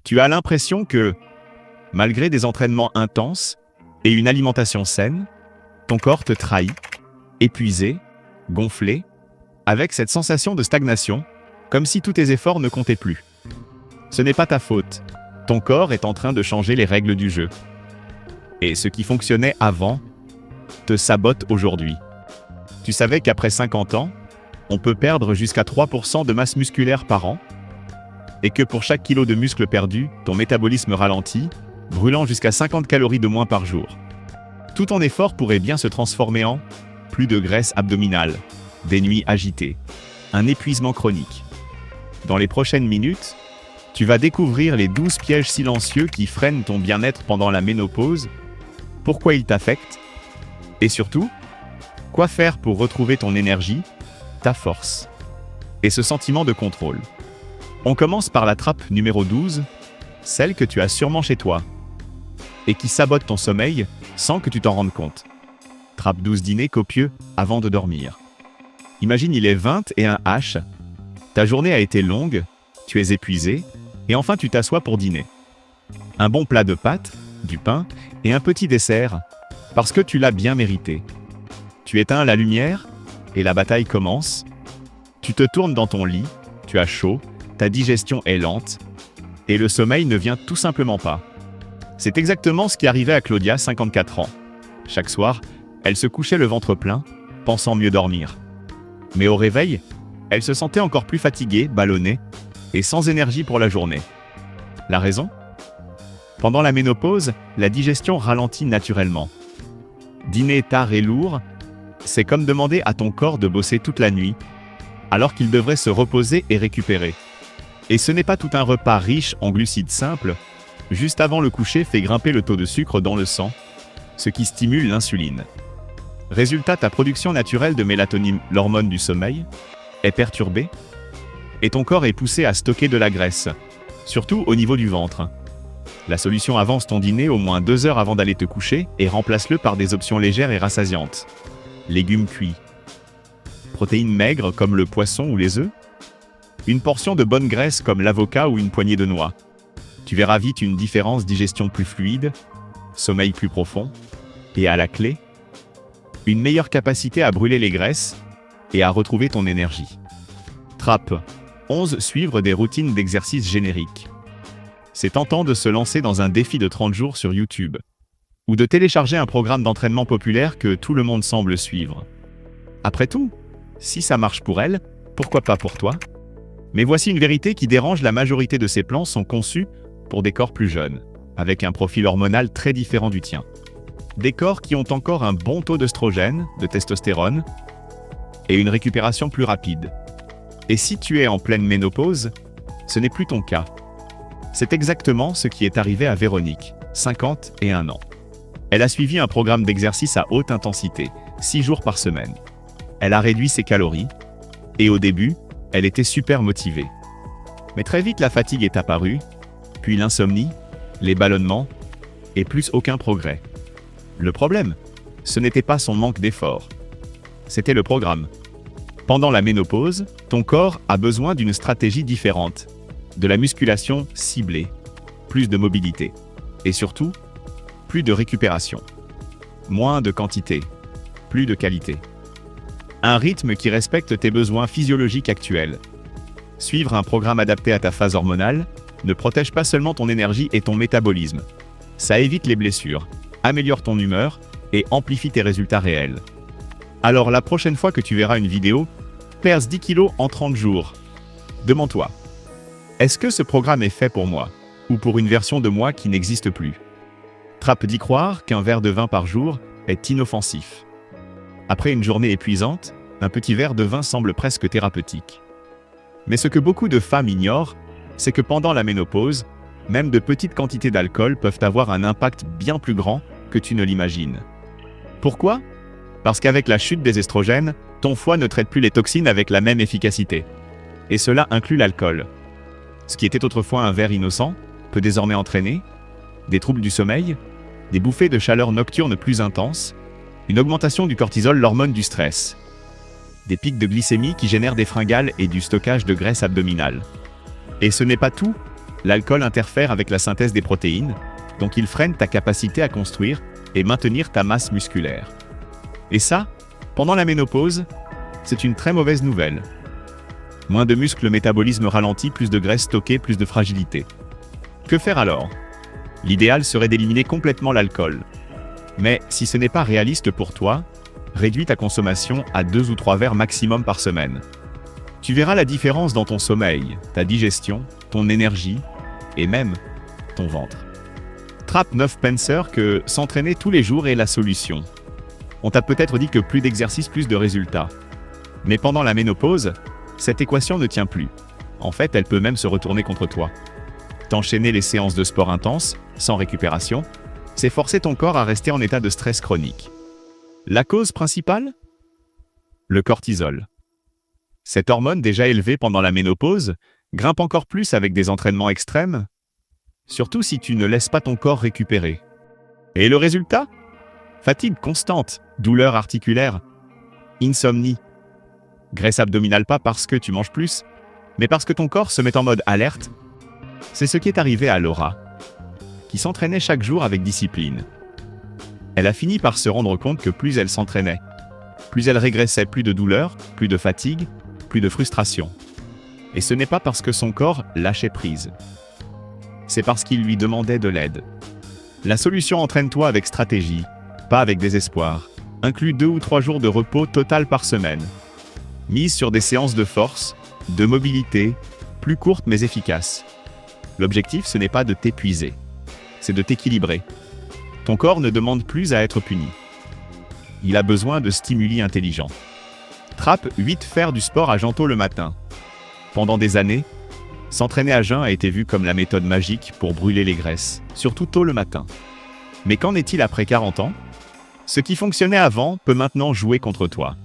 Tu as l'impression que, malgré des entraînements intenses et une alimentation saine, ton corps te trahit, épuisé, gonflé, avec cette sensation de stagnation, comme si tous tes efforts ne comptaient plus. Ce n'est pas ta faute. Ton corps est en train de changer les règles du jeu. Et ce qui fonctionnait avant te sabote aujourd'hui. Tu savais qu'après 50 ans, on peut perdre jusqu'à 3% de masse musculaire par an, et que pour chaque kilo de muscle perdu, ton métabolisme ralentit, brûlant jusqu'à 50 calories de moins par jour. Tout ton effort pourrait bien se transformer en plus de graisse abdominale, des nuits agitées, un épuisement chronique. Dans les prochaines minutes, tu vas découvrir les 12 pièges silencieux qui freinent ton bien-être pendant la ménopause, pourquoi ils t'affectent, et surtout, quoi faire pour retrouver ton énergie, ta force, et ce sentiment de contrôle. On commence par la trappe numéro 12, celle que tu as sûrement chez toi, et qui sabote ton sommeil sans que tu t'en rendes compte. Trappe 12 dîners copieux avant de dormir. Imagine il est 21 h, ta journée a été longue, tu es épuisé, et enfin tu t'assois pour dîner. Un bon plat de pâtes, du pain et un petit dessert, parce que tu l'as bien mérité. Tu éteins la lumière, et la bataille commence. Tu te tournes dans ton lit, tu as chaud, ta digestion est lente, et le sommeil ne vient tout simplement pas. C'est exactement ce qui arrivait à Claudia, 54 ans. Chaque soir, elle se couchait le ventre plein, pensant mieux dormir. Mais au réveil, elle se sentait encore plus fatiguée, ballonnée, et sans énergie pour la journée. La raison ? Pendant la ménopause, la digestion ralentit naturellement. Dîner tard et lourd, c'est comme demander à ton corps de bosser toute la nuit, alors qu'il devrait se reposer et récupérer. Et ce n'est pas tout un repas riche en glucides simples, juste avant le coucher fait grimper le taux de sucre dans le sang, ce qui stimule l'insuline. Résultat, ta production naturelle de mélatonine, l'hormone du sommeil, est perturbée, et ton corps est poussé à stocker de la graisse, surtout au niveau du ventre. La solution: avance ton dîner au moins 2 heures avant d'aller te coucher et remplace-le par des options légères et rassasiantes. Légumes cuits. Protéines maigres comme le poisson ou les œufs. Une portion de bonne graisse comme l'avocat ou une poignée de noix. Tu verras vite une différence: digestion plus fluide, sommeil plus profond, et à la clé, une meilleure capacité à brûler les graisses et à retrouver ton énergie. Trappe 11. Suivre des routines d'exercice génériques. C'est tentant de se lancer dans un défi de 30 jours sur YouTube, ou de télécharger un programme d'entraînement populaire que tout le monde semble suivre. Après tout, si ça marche pour elle, pourquoi pas pour toi ? Mais voici une vérité qui dérange: la majorité de ces plans sont conçus pour des corps plus jeunes, avec un profil hormonal très différent du tien. Des corps qui ont encore un bon taux d'œstrogène, de testostérone, et une récupération plus rapide. Et si tu es en pleine ménopause, ce n'est plus ton cas. C'est exactement ce qui est arrivé à Véronique, 51 ans. Elle a suivi un programme d'exercice à haute intensité, 6 jours par semaine. Elle a réduit ses calories, et au début, elle était super motivée. Mais très vite, la fatigue est apparue, puis l'insomnie, les ballonnements, et plus aucun progrès. Le problème, ce n'était pas son manque d'effort. C'était le programme. Pendant la ménopause, ton corps a besoin d'une stratégie différente, de la musculation ciblée, plus de mobilité, et surtout, plus de récupération. Moins de quantité, plus de qualité. Un rythme qui respecte tes besoins physiologiques actuels. Suivre un programme adapté à ta phase hormonale ne protège pas seulement ton énergie et ton métabolisme. Ça évite les blessures, améliore ton humeur et amplifie tes résultats réels. Alors la prochaine fois que tu verras une vidéo, perce 10 kilos en 30 jours. Demande-toi, est-ce que ce programme est fait pour moi, ou pour une version de moi qui n'existe plus ? Trappe d'y croire qu'un verre de vin par jour est inoffensif. Après une journée épuisante, un petit verre de vin semble presque thérapeutique. Mais ce que beaucoup de femmes ignorent, c'est que pendant la ménopause, même de petites quantités d'alcool peuvent avoir un impact bien plus grand que tu ne l'imagines. Pourquoi ? Parce qu'avec la chute des estrogènes, ton foie ne traite plus les toxines avec la même efficacité. Et cela inclut l'alcool. Ce qui était autrefois un verre innocent peut désormais entraîner des troubles du sommeil, des bouffées de chaleur nocturnes plus intenses, une augmentation du cortisol, l'hormone du stress, des pics de glycémie qui génèrent des fringales et du stockage de graisse abdominale. Et ce n'est pas tout, l'alcool interfère avec la synthèse des protéines, donc il freine ta capacité à construire et maintenir ta masse musculaire. Et ça, pendant la ménopause, c'est une très mauvaise nouvelle. Moins de muscles, le métabolisme ralentit, plus de graisse stockée, plus de fragilité. Que faire alors? L'idéal serait d'éliminer complètement l'alcool. Mais si ce n'est pas réaliste pour toi, réduis ta consommation à 2 ou 3 verres maximum par semaine. Tu verras la différence dans ton sommeil, ta digestion, ton énergie et même ton ventre. Trapp 9 penseur que s'entraîner tous les jours est la solution. On t'a peut-être dit que plus d'exercice, plus de résultats. Mais pendant la ménopause, cette équation ne tient plus. En fait, elle peut même se retourner contre toi. T'enchaîner les séances de sport intenses, sans récupération, c'est forcer ton corps à rester en état de stress chronique. La cause principale? Le cortisol. Cette hormone déjà élevée pendant la ménopause grimpe encore plus avec des entraînements extrêmes, surtout si tu ne laisses pas ton corps récupérer. Et le résultat? Fatigue constante, douleurs articulaires, insomnie. Graisse abdominale, pas parce que tu manges plus, mais parce que ton corps se met en mode alerte. C'est ce qui est arrivé à Laura, qui s'entraînait chaque jour avec discipline. Elle a fini par se rendre compte que plus elle s'entraînait, plus elle régressait, plus de douleur, plus de fatigue, plus de frustration. Et ce n'est pas parce que son corps lâchait prise. C'est parce qu'il lui demandait de l'aide. La solution entraîne-toi avec stratégie, pas avec désespoir. Inclus 2 ou 3 jours de repos total par semaine. Mise sur des séances de force, de mobilité, plus courtes mais efficaces. L'objectif, ce n'est pas de t'épuiser, c'est de t'équilibrer. Ton corps ne demande plus à être puni. Il a besoin de stimuli intelligents. Trapp 8 faire du sport à jeun tôt le matin. Pendant des années, s'entraîner à jeun a été vu comme la méthode magique pour brûler les graisses, surtout tôt le matin. Mais qu'en est-il après 40 ans? Ce qui fonctionnait avant peut maintenant jouer contre toi.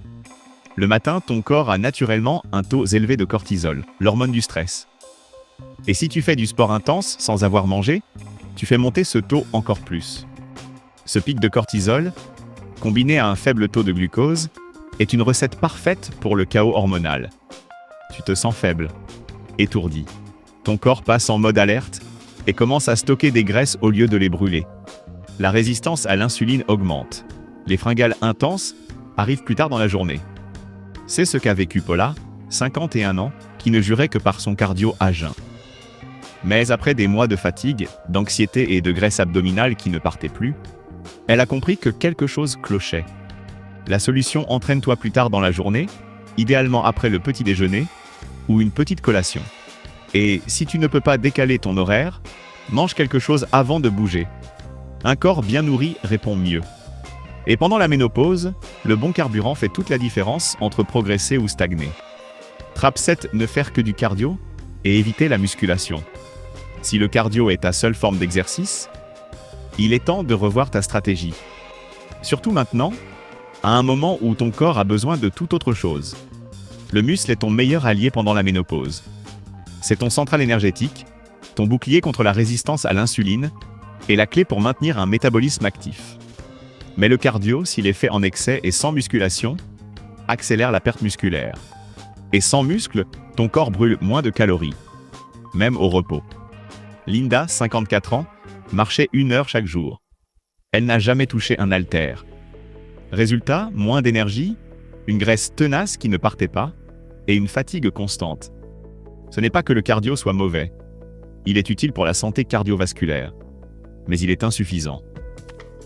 Le matin, ton corps a naturellement un taux élevé de cortisol, l'hormone du stress. Et si tu fais du sport intense sans avoir mangé, tu fais monter ce taux encore plus. Ce pic de cortisol, combiné à un faible taux de glucose, est une recette parfaite pour le chaos hormonal. Tu te sens faible, étourdi. Ton corps passe en mode alerte et commence à stocker des graisses au lieu de les brûler. La résistance à l'insuline augmente. Les fringales intenses arrivent plus tard dans la journée. C'est ce qu'a vécu Paula, 51 ans, qui ne jurait que par son cardio à jeun. Mais après des mois de fatigue, d'anxiété et de graisse abdominale qui ne partaient plus, elle a compris que quelque chose clochait. La solution: entraîne-toi plus tard dans la journée, idéalement après le petit déjeuner ou une petite collation. Et si tu ne peux pas décaler ton horaire, mange quelque chose avant de bouger. Un corps bien nourri répond mieux. Et pendant la ménopause, le bon carburant fait toute la différence entre progresser ou stagner. Trapp 7 ne faire que du cardio et éviter la musculation. Si le cardio est ta seule forme d'exercice, il est temps de revoir ta stratégie. Surtout maintenant, à un moment où ton corps a besoin de toute autre chose. Le muscle est ton meilleur allié pendant la ménopause. C'est ton central énergétique, ton bouclier contre la résistance à l'insuline et la clé pour maintenir un métabolisme actif. Mais le cardio, s'il est fait en excès et sans musculation, accélère la perte musculaire. Et sans muscle, ton corps brûle moins de calories, même au repos. Linda, 54 ans, marchait 1 heure chaque jour. Elle n'a jamais touché un haltère. Résultat, moins d'énergie, une graisse tenace qui ne partait pas, et une fatigue constante. Ce n'est pas que le cardio soit mauvais. Il est utile pour la santé cardiovasculaire. Mais il est insuffisant.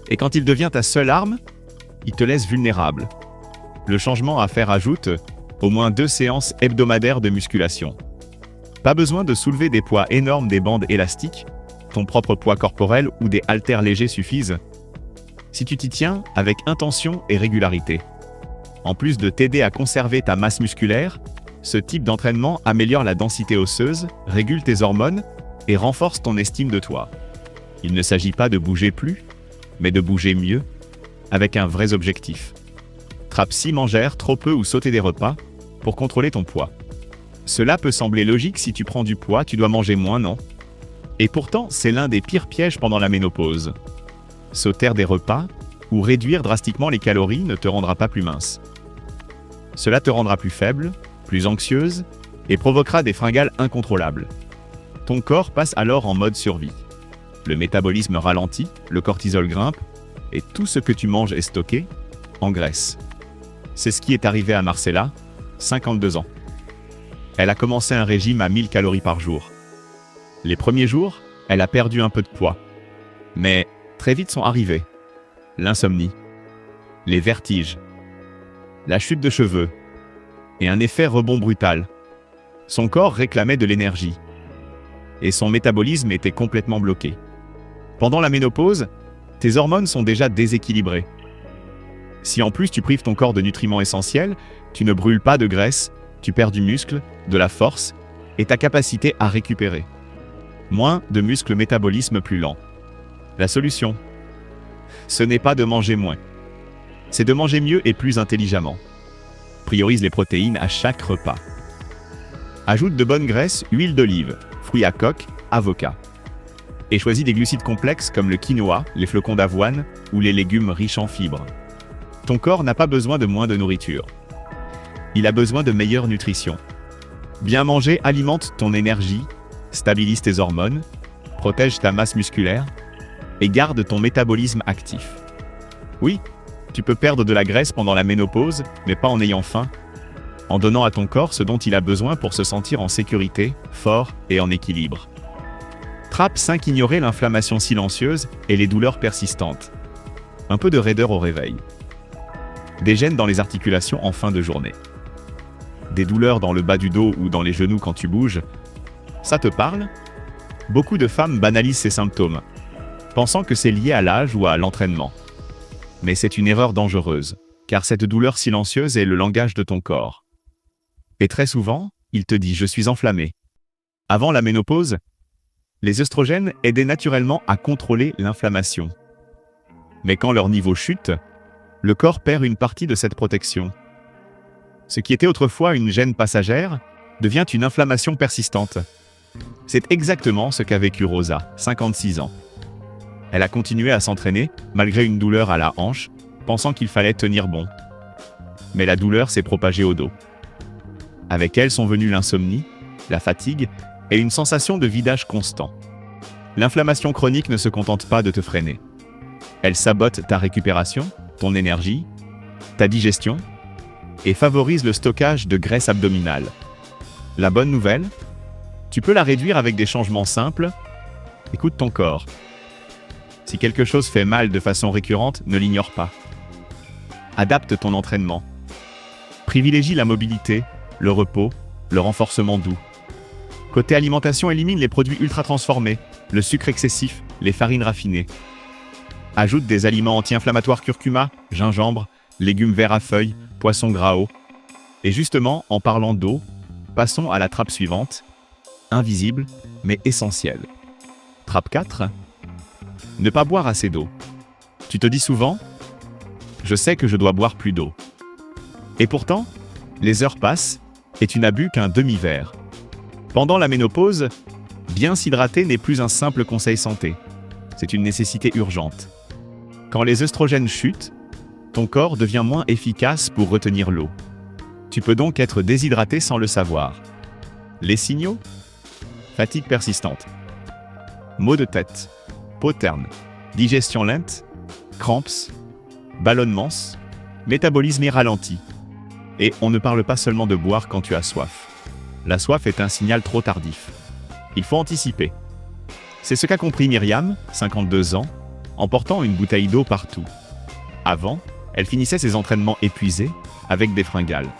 Et quand il devient ta seule arme, il te laisse vulnérable. Le changement à faire ajoute au moins 2 séances hebdomadaires de musculation. Pas besoin de soulever des poids énormes, des bandes élastiques, ton propre poids corporel ou des haltères légers suffisent. Si tu t'y tiens avec intention et régularité. En plus de t'aider à conserver ta masse musculaire, ce type d'entraînement améliore la densité osseuse, régule tes hormones et renforce ton estime de toi. Il ne s'agit pas de bouger plus, mais de bouger mieux, avec un vrai objectif. Trapp 6 manger trop peu ou sauter des repas pour contrôler ton poids. Cela peut sembler logique: si tu prends du poids, tu dois manger moins, non? Et pourtant, c'est l'un des pires pièges pendant la ménopause. Sauter des repas ou réduire drastiquement les calories ne te rendra pas plus mince. Cela te rendra plus faible, plus anxieuse et provoquera des fringales incontrôlables. Ton corps passe alors en mode survie. Le métabolisme ralentit, le cortisol grimpe, et tout ce que tu manges est stocké en graisse. C'est ce qui est arrivé à Marcella, 52 ans. Elle a commencé un régime à 1000 calories par jour. Les premiers jours, elle a perdu un peu de poids. Mais très vite sont arrivés l'insomnie, les vertiges, la chute de cheveux et un effet rebond brutal. Son corps réclamait de l'énergie et son métabolisme était complètement bloqué. Pendant la ménopause, tes hormones sont déjà déséquilibrées. Si en plus tu prives ton corps de nutriments essentiels, tu ne brûles pas de graisse, tu perds du muscle, de la force et ta capacité à récupérer. Moins de muscle, métabolisme plus lent. La solution, ce n'est pas de manger moins. C'est de manger mieux et plus intelligemment. Priorise les protéines à chaque repas. Ajoute de bonnes graisses, huile d'olive, fruits à coque, avocat. Et choisis des glucides complexes comme le quinoa, les flocons d'avoine ou les légumes riches en fibres. Ton corps n'a pas besoin de moins de nourriture. Il a besoin de meilleure nutrition. Bien manger alimente ton énergie, stabilise tes hormones, protège ta masse musculaire et garde ton métabolisme actif. Oui, tu peux perdre de la graisse pendant la ménopause, mais pas en ayant faim, en donnant à ton corps ce dont il a besoin pour se sentir en sécurité, fort et en équilibre. TRAP 5. Ignorer l'inflammation silencieuse et les douleurs persistantes. Un peu de raideur au réveil. Des gènes dans les articulations en fin de journée. Des douleurs dans le bas du dos ou dans les genoux quand tu bouges. Ça te parle ? Beaucoup de femmes banalisent ces symptômes, pensant que c'est lié à l'âge ou à l'entraînement. Mais c'est une erreur dangereuse, car cette douleur silencieuse est le langage de ton corps. Et très souvent, il te dit « je suis enflammé ». Avant la ménopause, les œstrogènes aidaient naturellement à contrôler l'inflammation. Mais quand leur niveau chute, le corps perd une partie de cette protection. Ce qui était autrefois une gêne passagère devient une inflammation persistante. C'est exactement ce qu'a vécu Rosa, 56 ans. Elle a continué à s'entraîner, malgré une douleur à la hanche, pensant qu'il fallait tenir bon. Mais la douleur s'est propagée au dos. Avec elle sont venues l'insomnie, la fatigue et une sensation de vidage constant. L'inflammation chronique ne se contente pas de te freiner. Elle sabote ta récupération, ton énergie, ta digestion et favorise le stockage de graisse abdominale. La bonne nouvelle, tu peux la réduire avec des changements simples. Écoute ton corps. Si quelque chose fait mal de façon récurrente, ne l'ignore pas. Adapte ton entraînement. Privilégie la mobilité, le repos, le renforcement doux. Côté alimentation, élimine les produits ultra transformés, le sucre excessif, les farines raffinées. Ajoute des aliments anti-inflammatoires curcuma, gingembre, légumes verts à feuilles, poissons gras eau. Et justement, en parlant d'eau, passons à la trappe suivante, invisible mais essentielle. Trappe 4. Ne pas boire assez d'eau. Tu te dis souvent « Je sais que je dois boire plus d'eau ». Et pourtant, les heures passent et tu n'as bu qu'un demi-verre. Pendant la ménopause, bien s'hydrater n'est plus un simple conseil santé. C'est une nécessité urgente. Quand les œstrogènes chutent, ton corps devient moins efficace pour retenir l'eau. Tu peux donc être déshydraté sans le savoir. Les signaux ? Fatigue persistante. Maux de tête. Peau terne, digestion lente, cramps, ballonnements, métabolisme ralenti. Et on ne parle pas seulement de boire quand tu as soif. La soif est un signal trop tardif. Il faut anticiper. C'est ce qu'a compris Myriam, 52 ans, en portant une bouteille d'eau partout. Avant, elle finissait ses entraînements épuisés, avec des fringales.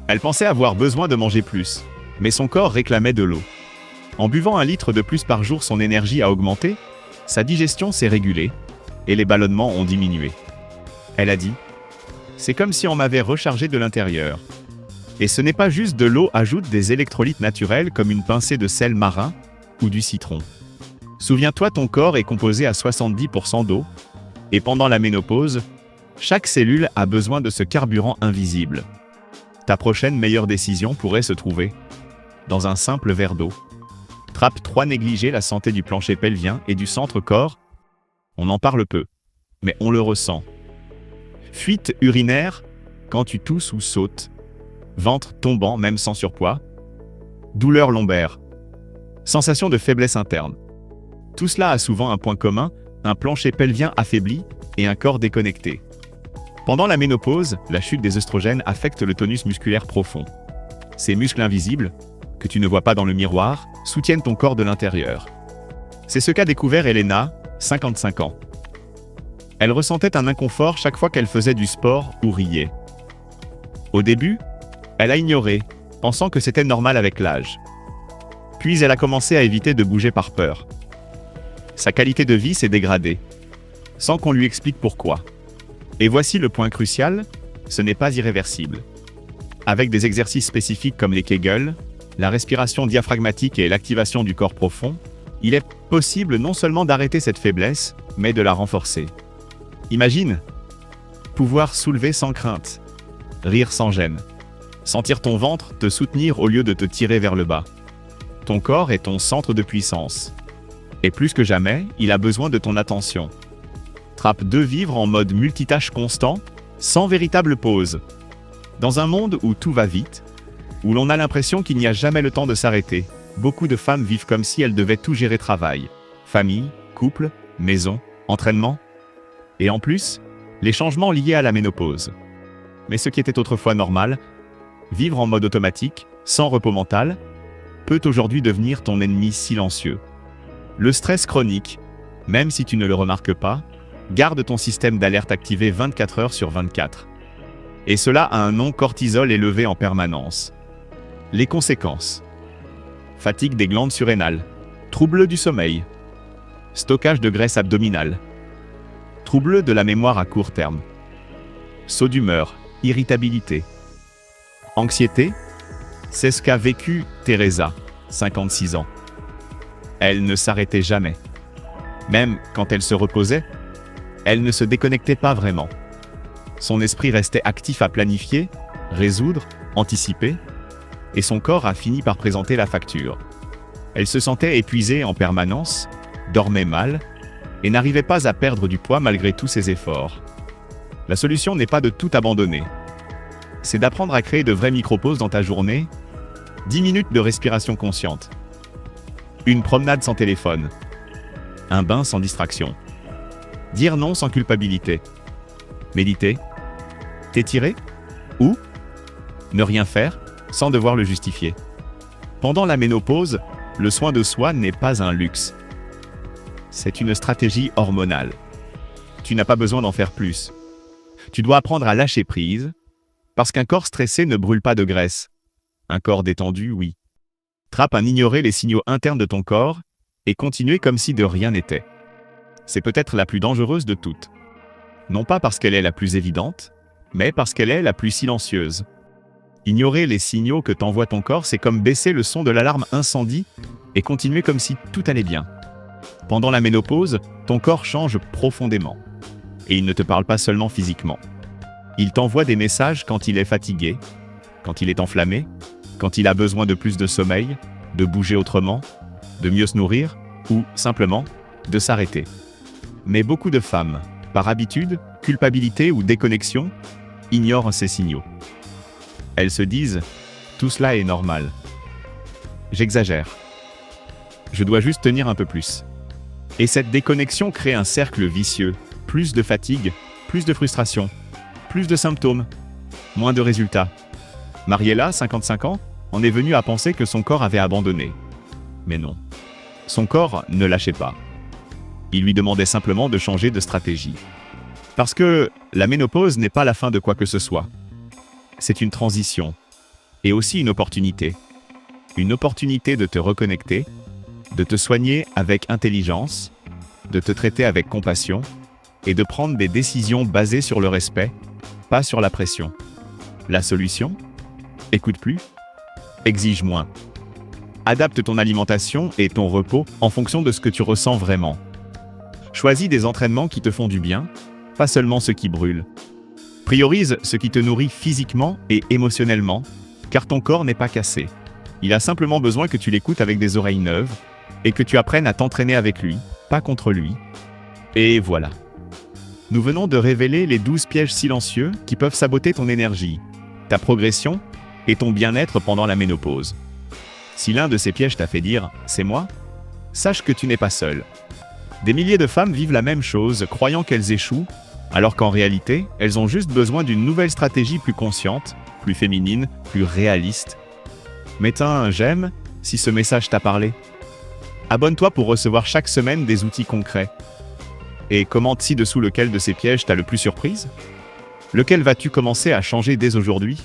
Elle pensait avoir besoin de manger plus, mais son corps réclamait de l'eau. En buvant 1 litre de plus par jour, son énergie a augmenté, sa digestion s'est régulée et les ballonnements ont diminué. Elle a dit « C'est comme si on m'avait rechargé de l'intérieur ». Et ce n'est pas juste de l'eau, ajoute des électrolytes naturels comme une pincée de sel marin ou du citron. Souviens-toi, ton corps est composé à 70% d'eau et pendant la ménopause, chaque cellule a besoin de ce carburant invisible. Ta prochaine meilleure décision pourrait se trouver dans un simple verre d'eau. Trappe 3. Négliger la santé du plancher pelvien et du centre-corps. On en parle peu, mais on le ressent. Fuite urinaire quand tu tousses ou sautes. Ventre tombant même sans surpoids. Douleur lombaire. Sensation de faiblesse interne. Tout cela a souvent un point commun, un plancher pelvien affaibli et un corps déconnecté. Pendant la ménopause, la chute des œstrogènes affecte le tonus musculaire profond. Ces muscles invisibles, que tu ne vois pas dans le miroir, soutiennent ton corps de l'intérieur. C'est ce qu'a découvert Elena, 55 ans. Elle ressentait un inconfort chaque fois qu'elle faisait du sport ou riait. Au début, elle a ignoré, pensant que c'était normal avec l'âge. Puis elle a commencé à éviter de bouger par peur. Sa qualité de vie s'est dégradée, sans qu'on lui explique pourquoi. Et voici le point crucial, ce n'est pas irréversible. Avec des exercices spécifiques comme les Kegel, la respiration diaphragmatique et l'activation du corps profond, il est possible non seulement d'arrêter cette faiblesse, mais de la renforcer. Imagine, pouvoir soulever sans crainte, rire sans gêne, sentir ton ventre te soutenir au lieu de te tirer vers le bas. Ton corps est ton centre de puissance. Et plus que jamais, il a besoin de ton attention. Trappe 2 vivre en mode multitâche constant, sans véritable pause. Dans un monde où tout va vite, où l'on a l'impression qu'il n'y a jamais le temps de s'arrêter, beaucoup de femmes vivent comme si elles devaient tout gérer: travail, famille, couple, maison, entraînement. Et en plus, les changements liés à la ménopause. Mais ce qui était autrefois normal, vivre en mode automatique, sans repos mental, peut aujourd'hui devenir ton ennemi silencieux. Le stress chronique, même si tu ne le remarques pas, garde ton système d'alerte activé 24 heures sur 24. Et cela a un nom: cortisol élevé en permanence. Les conséquences: fatigue des glandes surrénales, troubles du sommeil, stockage de graisse abdominale, troubles de la mémoire à court terme, sauts d'humeur, irritabilité, anxiété. C'est ce qu'a vécu Teresa, 56 ans. Elle ne s'arrêtait jamais. Même quand elle se reposait, elle ne se déconnectait pas vraiment. Son esprit restait actif à planifier, résoudre, anticiper, et son corps a fini par présenter la facture. Elle se sentait épuisée en permanence, dormait mal, et n'arrivait pas à perdre du poids malgré tous ses efforts. La solution n'est pas de tout abandonner. C'est d'apprendre à créer de vraies micro-pauses dans ta journée, 10 minutes de respiration consciente, une promenade sans téléphone, un bain sans distraction, dire non sans culpabilité, méditer, t'étirer, ou ne rien faire sans devoir le justifier. Pendant la ménopause, le soin de soi n'est pas un luxe. C'est une stratégie hormonale. Tu n'as pas besoin d'en faire plus. Tu dois apprendre à lâcher prise, parce qu'un corps stressé ne brûle pas de graisse. Un corps détendu, oui. Trappe à ignorer les signaux internes de ton corps et continuer comme si de rien n'était. C'est peut-être la plus dangereuse de toutes. Non pas parce qu'elle est la plus évidente, mais parce qu'elle est la plus silencieuse. Ignorer les signaux que t'envoie ton corps, c'est comme baisser le son de l'alarme incendie et continuer comme si tout allait bien. Pendant la ménopause, ton corps change profondément. Et il ne te parle pas seulement physiquement. Il t'envoie des messages quand il est fatigué, quand il est enflammé, quand il a besoin de plus de sommeil, de bouger autrement, de mieux se nourrir, ou, simplement, de s'arrêter. Mais beaucoup de femmes, par habitude, culpabilité ou déconnexion, ignorent ces signaux. Elles se disent « tout cela est normal. J'exagère. Je dois juste tenir un peu plus. » Et cette déconnexion crée un cercle vicieux, plus de fatigue, plus de frustration, plus de symptômes, moins de résultats. Mariella, 55 ans, en est venue à penser que son corps avait abandonné. Mais non. Son corps ne lâchait pas. Il lui demandait simplement de changer de stratégie. Parce que la ménopause n'est pas la fin de quoi que ce soit. C'est une transition. Et aussi une opportunité. Une opportunité de te reconnecter, de te soigner avec intelligence, de te traiter avec compassion, et de prendre des décisions basées sur le respect, pas sur la pression. La solution ? Écoute plus, exige moins. Adapte ton alimentation et ton repos en fonction de ce que tu ressens vraiment. Choisis des entraînements qui te font du bien, pas seulement ceux qui brûlent. Priorise ce qui te nourrit physiquement et émotionnellement, car ton corps n'est pas cassé. Il a simplement besoin que tu l'écoutes avec des oreilles neuves et que tu apprennes à t'entraîner avec lui, pas contre lui. Et voilà. Nous venons de révéler les 12 pièges silencieux qui peuvent saboter ton énergie, ta progression et ton bien-être pendant la ménopause. Si l'un de ces pièges t'a fait dire « c'est moi », sache que tu n'es pas seul. Des milliers de femmes vivent la même chose, croyant qu'elles échouent, alors qu'en réalité, elles ont juste besoin d'une nouvelle stratégie plus consciente, plus féminine, plus réaliste. Mets un j'aime si ce message t'a parlé. Abonne-toi pour recevoir chaque semaine des outils concrets. Et commente ci-dessous lequel de ces pièges t'a le plus surprise. Lequel vas-tu commencer à changer dès aujourd'hui?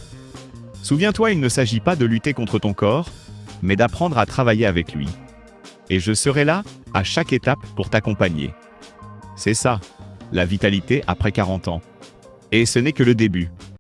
Souviens-toi, il ne s'agit pas de lutter contre ton corps, mais d'apprendre à travailler avec lui. Et je serai là, à chaque étape, pour t'accompagner. C'est ça, la vitalité après 40 ans. Et ce n'est que le début.